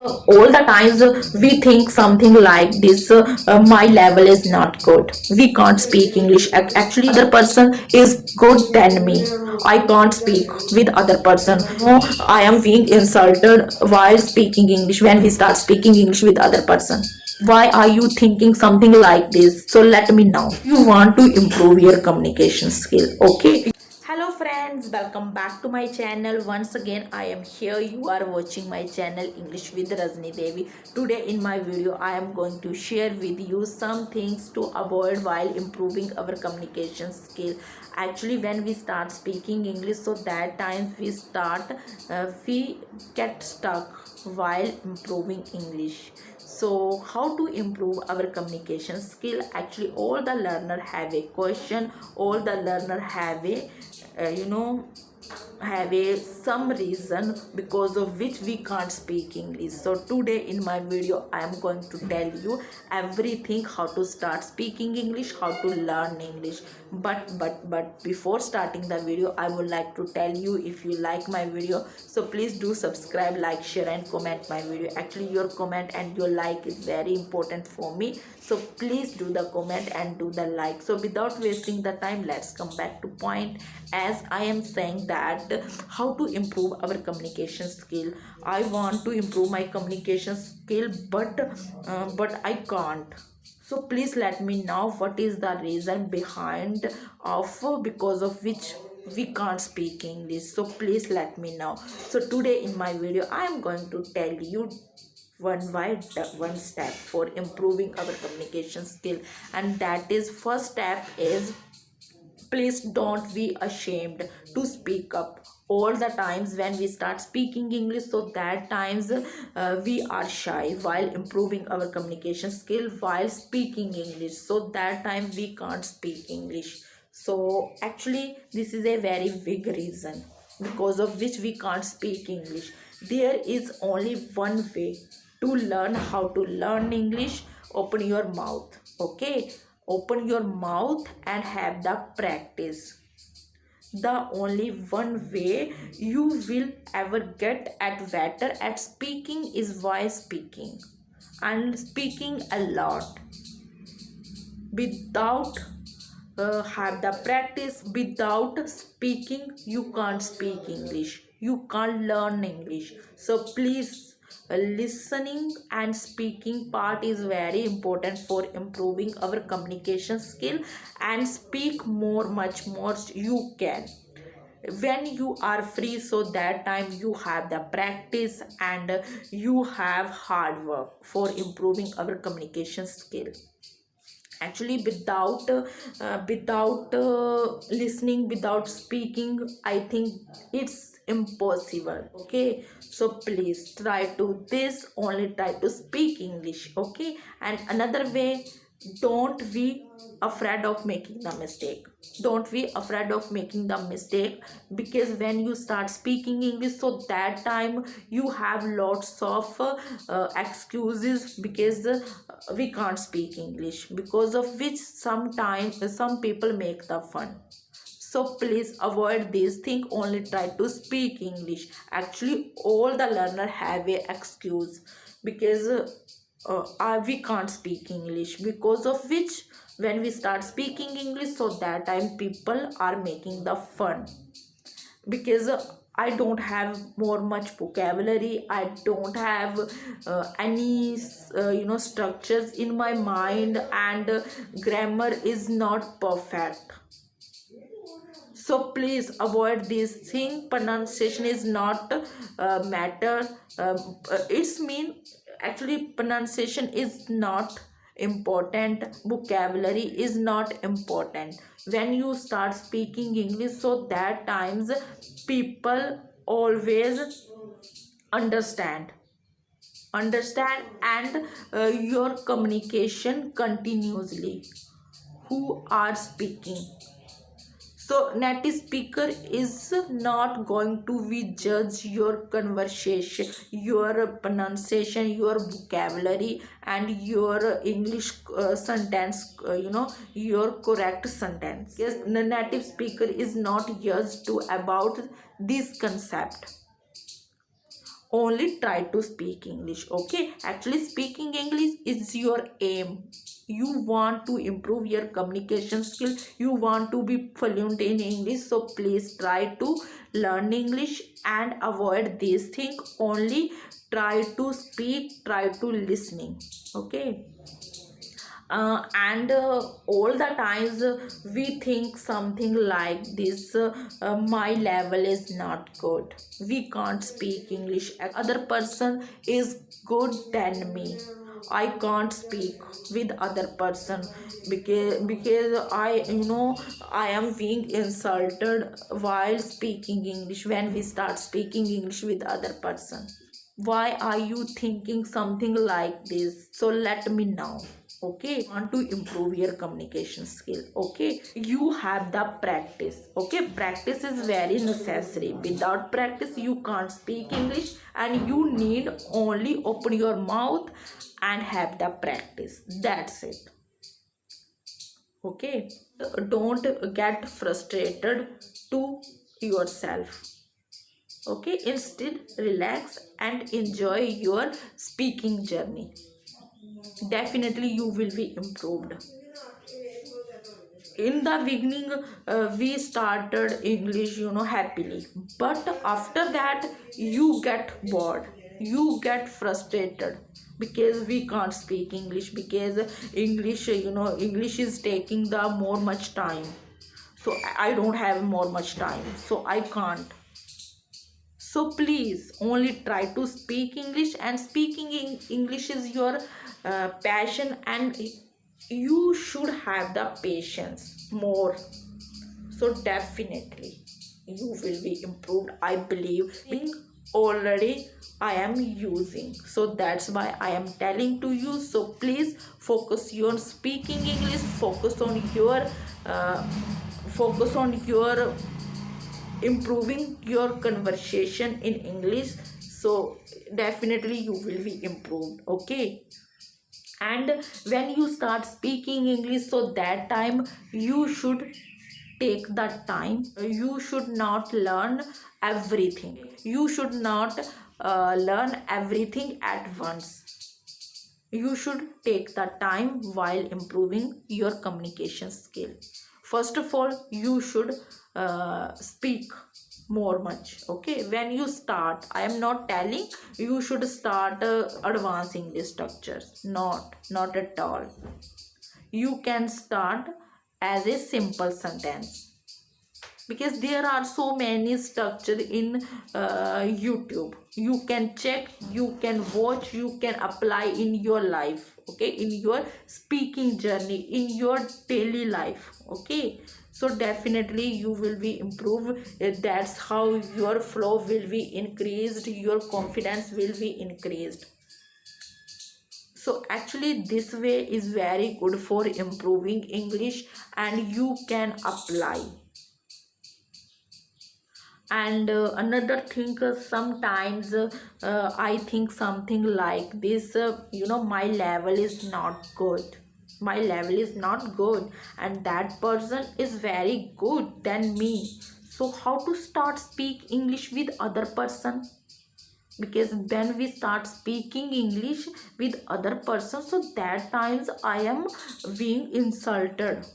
All the times we think something like this, my level is not good, we can't speak English. Actually other person is good than me, I can't speak with other person. No, I am being insulted while speaking English when we start speaking English with other person. Why are you thinking something like this? So let me know. You want to improve your communication skill, okay? Hello friends, welcome back to my channel. Once again I am here. You are watching my channel English with Rajni Devi. Today in my video I am going to share with you some things to avoid while improving our communication skill. Actually when we start speaking English, so that time we get stuck while improving English. So how to improve our communication skill? Actually all the learner have a question, all the learner have a you know have a some reason because of which we can't speak English. So today in my video I am going to tell you everything, how to start speaking English, how to learn English. But before starting the video I would like to tell you, if you like my video, so please do subscribe, like, share and comment my video. Actually your comment and your like is very important for me, so please do the comment and do the like. So without wasting the time, let's come back to point. As I am saying that how to improve our communication skill. I want to improve my communication skill, but I can't. So please let me know what is the reason behind of because of which we can't speak English. So please let me know. So today in my video I am going to tell you one step for improving our communication skill, and that is, first step is, please don't be ashamed to speak up. All the times when we start speaking English, so that times we are shy while improving our communication skill while speaking English, so that time we can't speak English. So actually this is a very big reason because of which we can't speak English. There is only one way to learn how to learn English. Open your mouth, okay? Open your mouth and have the practice. The only one way you will ever get at better at speaking is by speaking, and speaking a lot. Without have the practice, without speaking you can't speak English, you can't learn English. So please, listening and speaking part is very important for improving our communication skill. And speak more, much more you can when you are free, so that time you have the practice and you have hard work for improving our communication skill. Actually without listening, without speaking, I think it's impossible, okay? So please try to this, only try to speak English, okay? And another way, don't be afraid of making the mistake. Don't be afraid of making the mistake, because when you start speaking English, so that time you have lots of excuses, because we can't speak English, because of which sometimes some people make the fun. So please avoid this thing, only try to speak English. Actually all the learner have a excuse, because we can't speak English, because of which when we start speaking English, so that time people are making the fun, because I don't have more much vocabulary, I don't have any structures in my mind, and grammar is not perfect. So please avoid this thing. Pronunciation is not matter. It's mean, actually pronunciation is not important, vocabulary is not important. When you start speaking English, so that times people always understand and your communication continuously who are speaking. So native speaker is not going to be judge your conversation, your pronunciation, your vocabulary and your English sentence, your correct sentence. Yes, the native speaker is not used to about this concept. only try to speak English. Okay, actually speaking English is your aim. You want to improve your communication skill, you want to be fluent in English, so please try to learn English and avoid these things. Only try to speak, try to listening. Okay, and all the times we think something like this, my level is not good, we can't speak English, other person is good than me, I can't speak with other person, because I, I am being insulted while speaking English. When we start speaking English with other person, why are you thinking something like this? So let me know. Okay, want to improve your communication skill. Okay, you have the practice. Okay, practice is very necessary. Without practice you can't speak English, and you need only open your mouth and have the practice. That's it. Okay, don't get frustrated to yourself. Okay, instead relax and enjoy your speaking journey. Definitely you will be improved. In the beginning, we started English, happily, but after that you get bored, you get frustrated, because we can't speak English, because English, English is taking the more much time. So I don't have more much time, so I can't. So please only try to speak English, and speaking in English is your passion, and you should have the patience more. So definitely you will be improved, I believe. Already I am using, so that's why I am telling to you. So please focus on speaking English, uh, focus on your improving your conversation in English. So definitely you will be improved. Okay, and when you start speaking English, so that time you should take that time. You should not learn everything, you should not learn everything at once. You should take the time while improving your communication skill. First of all, you should speak more much. Okay, when you start, I am not telling you should start advancing the structures, not at all. You can start as a simple sentence, because there are so many structure in YouTube. You can check, you can watch, you can apply in your life. Okay, in your speaking journey, in your daily life. Okay, so definitely you will be improved. That's how your flow will be increased, your confidence will be increased. So actually this way is very good for improving English, and you can apply. And another thing, sometimes I think something like this, my level is not good, my level is not good, and that person is very good than me. So how to start speak English with other person? Because when we start speaking English with other person, so that times I am being insulted,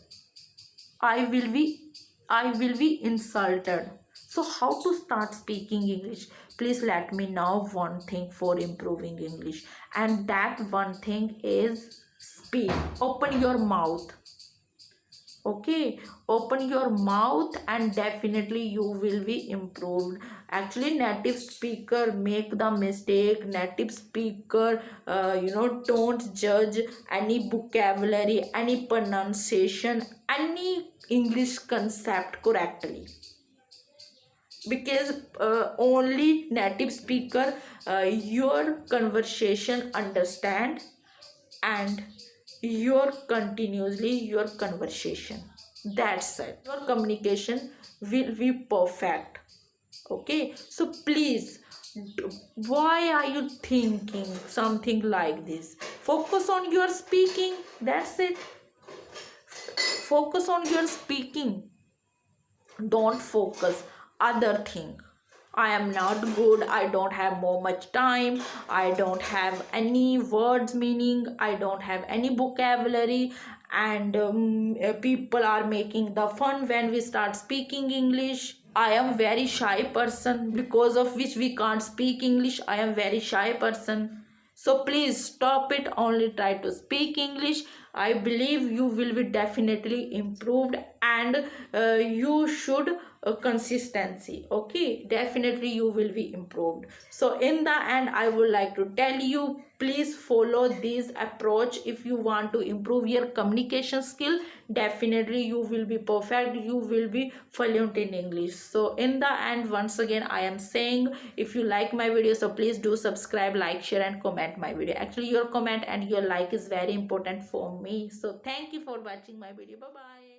I will be insulted. So how to start speaking English? Please let me know one thing for improving English, and that one thing is speak. Open your mouth. Okay, open your mouth and definitely you will be improved. Actually native speaker make the mistake. Native speaker don't judge any vocabulary, any pronunciation, any English concept correctly, because only native speaker your conversation understand, and your continuously your conversation, that's it, your communication will be perfect. Okay, so please, why are you thinking something like this? Focus on your speaking, that's it. Focus on your speaking, don't focus other thing. I am not good. I don't have more much time. I don't have any words meaning. I don't have any vocabulary. And people are making the fun when we start speaking English. I am very shy person because of which we can't speak English. I am very shy person. So please stop it. Only try to speak English. I believe you will be definitely improved, and you should consistency. Okay, definitely you will be improved. So in the end, I would like to tell you, please follow this approach if you want to improve your communication skill. Definitely you will be perfect, you will be fluent in English. So in the end, once again I am saying, if you like my video, so please do subscribe, like, share and comment my video. Actually your comment and your like is very important for me. So thank you for watching my video. Bye bye.